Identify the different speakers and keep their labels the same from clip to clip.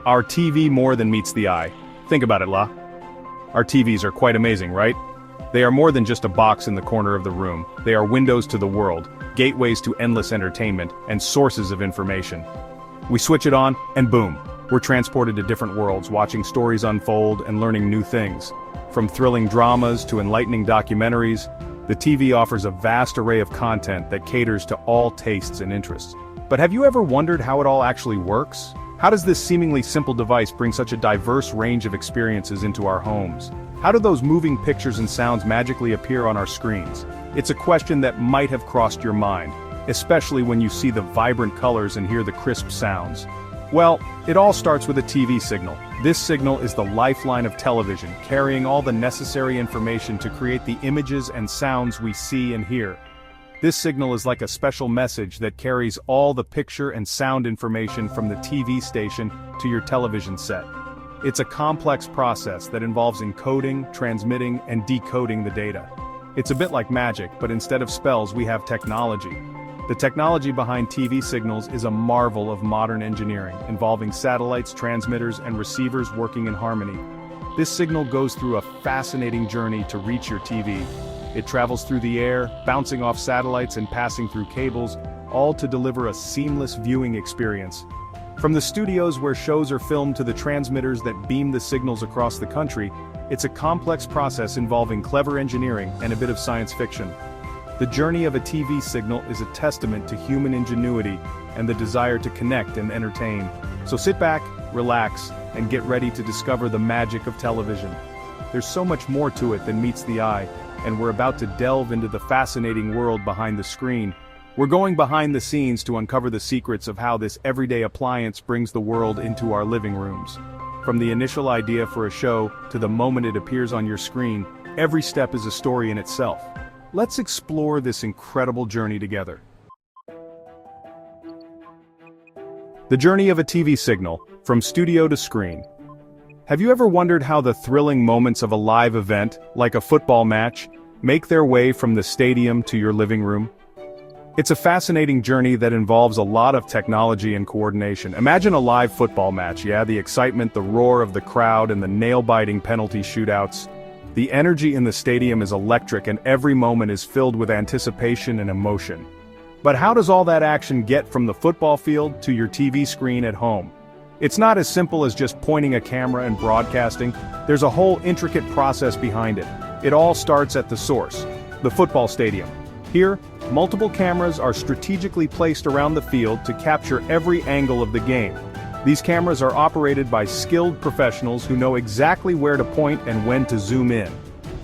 Speaker 1: Our TV more than meets the eye. Think about it, La. Our TVs are quite amazing, right? They are more than just a box in the corner of the room. They are windows to the world, gateways to endless entertainment, and sources of information. We switch it on, and boom, we're transported to different worlds, watching stories unfold and learning new things. From thrilling dramas to enlightening documentaries, the TV offers a vast array of content that caters to all tastes and interests. But have you ever wondered how it all actually works? How does this seemingly simple device bring such a diverse range of experiences into our homes? How do those moving pictures and sounds magically appear on our screens? It's a question that might have crossed your mind, especially when you see the vibrant colors and hear the crisp sounds. Well, it all starts with a TV signal. This signal is the lifeline of television, carrying all the necessary information to create the images and sounds we see and hear. This signal is like a special message that carries all the picture and sound information from the TV station to your television set. It's a complex process that involves encoding, transmitting, and decoding the data. It's a bit like magic, but instead of spells we have technology. The technology behind TV signals is a marvel of modern engineering, involving satellites, transmitters, and receivers working in harmony. This signal goes through a fascinating journey to reach your TV. It travels through the air, bouncing off satellites and passing through cables, all to deliver a seamless viewing experience. From the studios where shows are filmed to the transmitters that beam the signals across the country, it's a complex process involving clever engineering and a bit of science fiction. The journey of a TV signal is a testament to human ingenuity and the desire to connect and entertain. So sit back, relax, and get ready to discover the magic of television. There's so much more to it than meets the eye, and we're about to delve into the fascinating world behind the screen. We're going behind the scenes to uncover the secrets of how this everyday appliance brings the world into our living rooms. From the initial idea for a show to the moment it appears on your screen, every step is a story in itself. Let's explore this incredible journey together. The journey of a TV signal, from studio to screen. Have you ever wondered how the thrilling moments of a live event, like a football match, make their way from the stadium to your living room? It's a fascinating journey that involves a lot of technology and coordination. Imagine a live football match, yeah? The excitement, the roar of the crowd, and the nail-biting penalty shootouts. The energy in the stadium is electric, and every moment is filled with anticipation and emotion. But how does all that action get from the football field to your TV screen at home? It's not as simple as just pointing a camera and broadcasting. There's a whole intricate process behind it. It all starts at the source, the football stadium. Here, multiple cameras are strategically placed around the field to capture every angle of the game. These cameras are operated by skilled professionals who know exactly where to point and when to zoom in.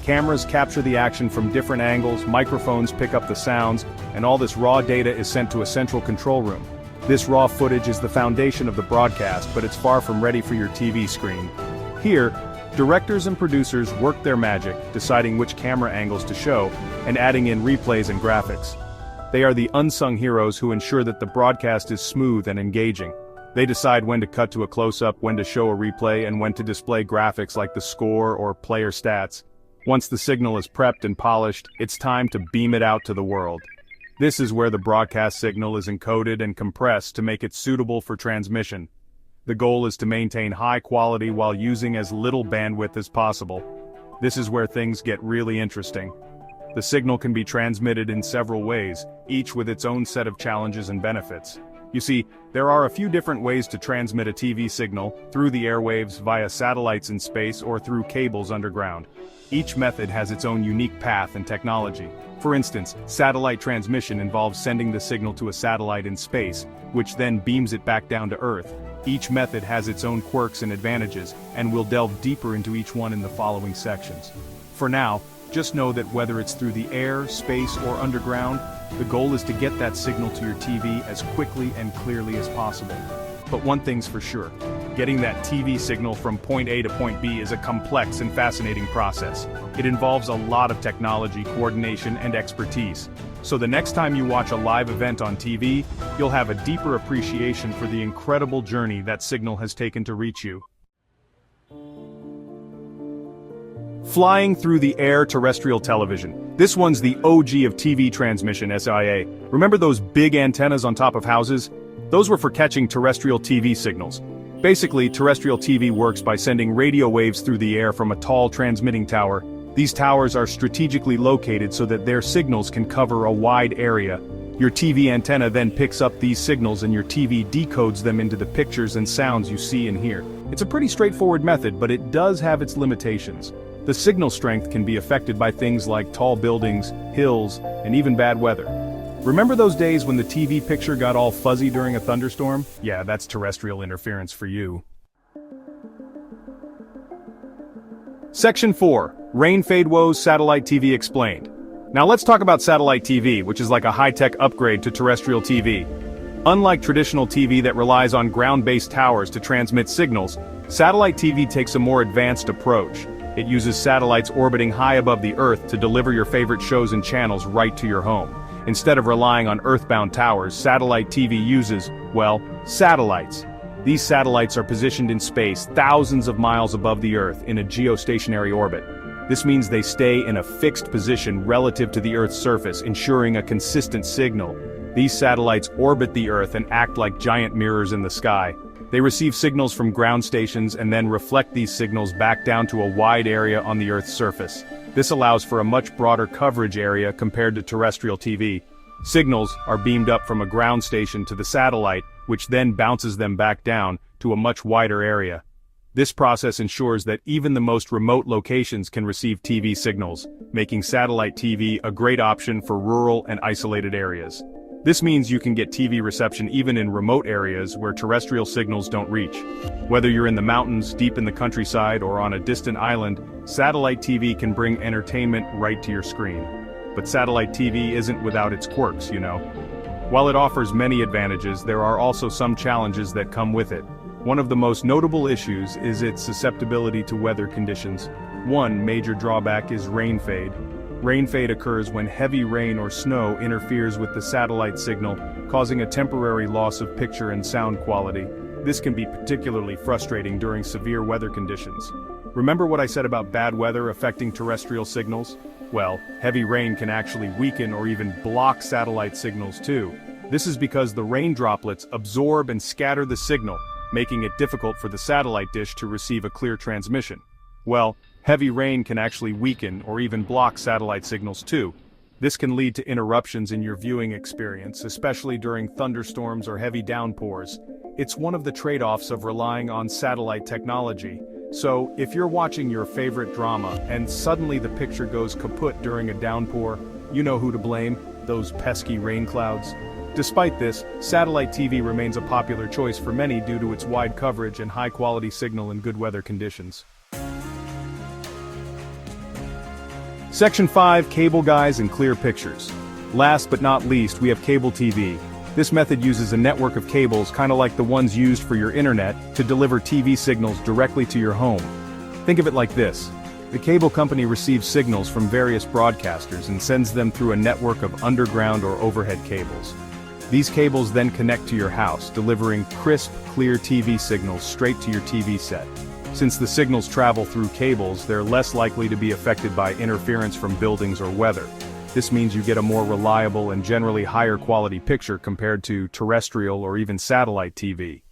Speaker 1: Cameras capture the action from different angles, microphones pick up the sounds, and all this raw data is sent to a central control room. This raw footage is the foundation of the broadcast, but it's far from ready for your TV screen. Here, directors and producers work their magic, deciding which camera angles to show, and adding in replays and graphics. They are the unsung heroes who ensure that the broadcast is smooth and engaging. They decide when to cut to a close-up, when to show a replay, and when to display graphics like the score or player stats. Once the signal is prepped and polished, it's time to beam it out to the world. This is where the broadcast signal is encoded and compressed to make it suitable for transmission. The goal is to maintain high quality while using as little bandwidth as possible. This is where things get really interesting. The signal can be transmitted in several ways, each with its own set of challenges and benefits. You see, there are a few different ways to transmit a TV signal, through the airwaves, via satellites in space, or through cables underground. Each method has its own unique path and technology. For instance, satellite transmission involves sending the signal to a satellite in space, which then beams it back down to Earth. Each method has its own quirks and advantages, and we'll delve deeper into each one in the following sections. For now, just know that whether it's through the air, space, or underground, the goal is to get that signal to your TV as quickly and clearly as possible. But one thing's for sure, getting that TV signal from point A to point B is a complex and fascinating process. It involves a lot of technology, coordination, and expertise. So the next time you watch a live event on TV, you'll have a deeper appreciation for the incredible journey that signal has taken to reach you. Flying through the air terrestrial television. This one's the OG of TV transmission, SIA. Remember those big antennas on top of houses? Those were for catching terrestrial TV signals. Basically, terrestrial TV works by sending radio waves through the air from a tall transmitting tower. These towers are strategically located so that their signals can cover a wide area. Your TV antenna then picks up these signals and your TV decodes them into the pictures and sounds you see and hear. It's a pretty straightforward method, but it does have its limitations. The signal strength can be affected by things like tall buildings, hills, and even bad weather. Remember those days when the TV picture got all fuzzy during a thunderstorm? Yeah, that's terrestrial interference for you. Section 4. Rain Fade Woes Satellite TV Explained. Now let's talk about satellite TV, which is like a high-tech upgrade to terrestrial TV. Unlike traditional TV that relies on ground-based towers to transmit signals, satellite TV takes a more advanced approach. It uses satellites orbiting high above the Earth to deliver your favorite shows and channels right to your home. Instead of relying on earthbound towers, satellite TV uses, well, satellites. These satellites are positioned in space thousands of miles above the Earth in a geostationary orbit. This means they stay in a fixed position relative to the Earth's surface, ensuring a consistent signal. These satellites orbit the Earth and act like giant mirrors in the sky. They receive signals from ground stations and then reflect these signals back down to a wide area on the Earth's surface. This allows for a much broader coverage area compared to terrestrial TV. Signals are beamed up from a ground station to the satellite, which then bounces them back down to a much wider area. This process ensures that even the most remote locations can receive TV signals, making satellite TV a great option for rural and isolated areas. This means you can get TV reception even in remote areas where terrestrial signals don't reach. Whether you're in the mountains, deep in the countryside, or on a distant island, satellite TV can bring entertainment right to your screen. But satellite TV isn't without its quirks, you know. While it offers many advantages, there are also some challenges that come with it. One of the most notable issues is its susceptibility to weather conditions. One major drawback is rain fade. Rain fade occurs when heavy rain or snow interferes with the satellite signal, causing a temporary loss of picture and sound quality. This can be particularly frustrating during severe weather conditions. Remember what I said about bad weather affecting terrestrial signals? Well, heavy rain can actually weaken or even block satellite signals too. This is because the rain droplets absorb and scatter the signal, making it difficult for the satellite dish to receive a clear transmission. Well, heavy rain can actually weaken or even block satellite signals too. This can lead to interruptions in your viewing experience, especially during thunderstorms or heavy downpours. It's one of the trade-offs of relying on satellite technology. So, if you're watching your favorite drama and suddenly the picture goes kaput during a downpour, you know who to blame, those pesky rain clouds. Despite this, satellite TV remains a popular choice for many due to its wide coverage and high-quality signal in good weather conditions. Section 5. Cable Guys and Clear Pictures. Last but not least, we have cable TV. This method uses a network of cables, kind of like the ones used for your internet, to deliver TV signals directly to your home. Think of it like this. The cable company receives signals from various broadcasters and sends them through a network of underground or overhead cables. These cables then connect to your house, delivering crisp, clear TV signals straight to your TV set. Since the signals travel through cables, they're less likely to be affected by interference from buildings or weather. This means you get a more reliable and generally higher quality picture compared to terrestrial or even satellite TV.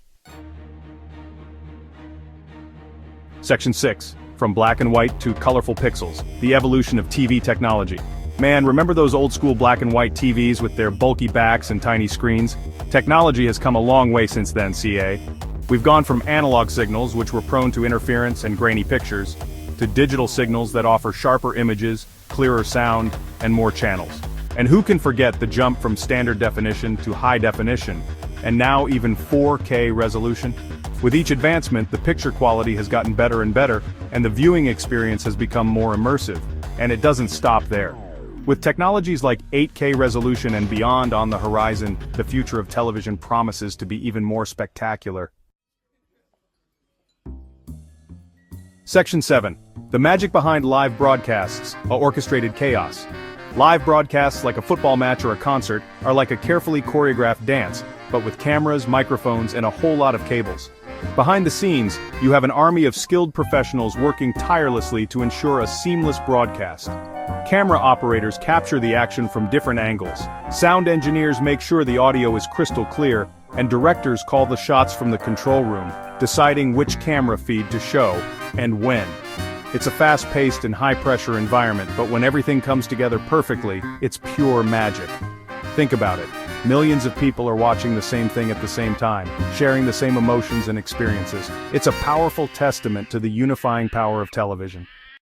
Speaker 1: Section 6. From black and white to colorful pixels, the evolution of TV technology. Man, remember those old-school black and white TVs with their bulky backs and tiny screens? Technology has come a long way since then, CA. We've gone from analog signals, which were prone to interference and grainy pictures, to digital signals that offer sharper images, clearer sound, and more channels. And who can forget the jump from standard definition to high definition, and now even 4K resolution? With each advancement, the picture quality has gotten better and better, and the viewing experience has become more immersive. And it doesn't stop there. With technologies like 8K resolution and beyond on the horizon, the future of television promises to be even more spectacular. Section 7. The magic behind live broadcasts, orchestrated chaos. Live broadcasts, like a football match or a concert, are like a carefully choreographed dance, but with cameras, microphones, and a whole lot of cables. Behind the scenes, you have an army of skilled professionals working tirelessly to ensure a seamless broadcast. Camera operators capture the action from different angles. Sound engineers make sure the audio is crystal clear, and directors call the shots from the control room, deciding which camera feed to show, and when. It's a fast-paced and high-pressure environment, but when everything comes together perfectly, it's pure magic. Think about it. Millions of people are watching the same thing at the same time, sharing the same emotions and experiences. It's a powerful testament to the unifying power of television.